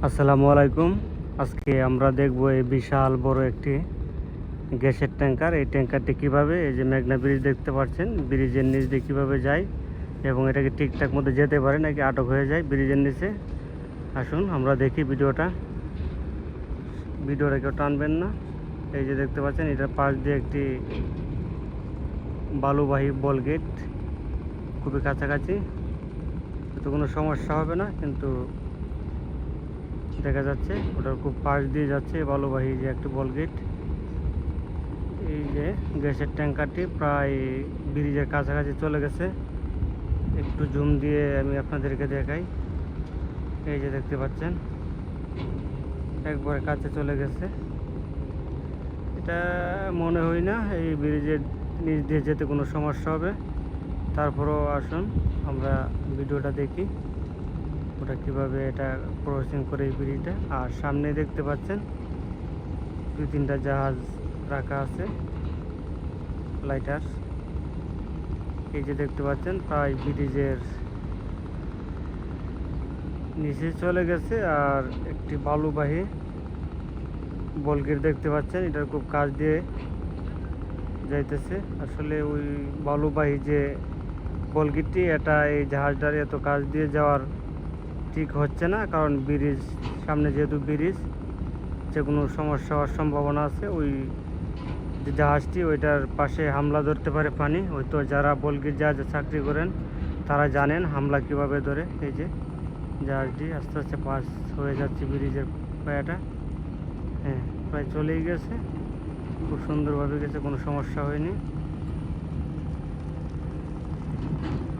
আসসালামু আলাইকুম। আজকে আমরা দেখব এই বিশাল বড় একটি গ্যাসের ট্যাঙ্কার। এই ট্যাঙ্কারটি কিভাবে, এই যে মেঘনা ব্রিজ দেখতে পাচ্ছেন, ব্রিজের নিচ দিয়ে কীভাবে যায় এবং এটাকে ঠিকঠাক মতো যেতে পারে নাকি আটক হয়ে যায় ব্রিজের নিচে। আসুন আমরা দেখি ভিডিওটা কেউ টানবেন না। এই যে দেখতে পাচ্ছেন, এটার পাশ দিয়ে একটি বালুবাহী বল গেট, খুবই কাছাকাছি, তো কোনো সমস্যা হবে না। কিন্তু দেখা যাচ্ছে ওটার খুব পাশ দিয়ে যাচ্ছে বালুবাহী যে একটি বল গেট। এই যে গ্যাসের ট্যাঙ্কারটি প্রায় ব্রিজের কাছাকাছি চলে গেছে। একটু জুম দিয়ে আমি আপনাদেরকে দেখাই। এই যে দেখতে পাচ্ছেন, একবারে কাছে চলে গেছে। এটা মনে হয় না এই ব্রিজের নিচ দিয়ে যেতে কোনো সমস্যা হবে। তারপরেও আসুন আমরা ভিডিওটা দেখি ওটা কিভাবে এটা ক্রসিং করে এই ব্রিজটা। আর সামনে দেখতে পাচ্ছেন 2-3টা জাহাজ রাখা আছে, লাইটার। এই যে দেখতে পাচ্ছেন প্রায় ব্রিজের নিচে চলে গেছে। আর একটি বালুবাহী বলগেট দেখতে পাচ্ছেন, এটার খুব কাছ দিয়ে যাইতেছে। আসলে ওই বালুবাহী যে বলগেটটি, এটা এই জাহাজটার এত কাছ দিয়ে যাওয়ার ঠিক হচ্ছে না, কারণ ব্রিজ সামনে, যেহেতু ব্রিজ, যে কোনো সমস্যা হওয়ার সম্ভাবনা আছে। ওই যে জাহাজটি, ওইটার পাশে হামলা ধরতে পারে পানি। হয়তো যারা বলগেট জাহাজে চাকরি করেন তারা জানেন হামলা কিভাবে ধরে। এই যে জাহাজটি আস্তে আস্তে পাস হয়ে যাচ্ছে ব্রিজের পায়াটা। হ্যাঁ, প্রায় চলেই গেছে, খুব সুন্দরভাবে গেছে, কোনো সমস্যা হয়নি।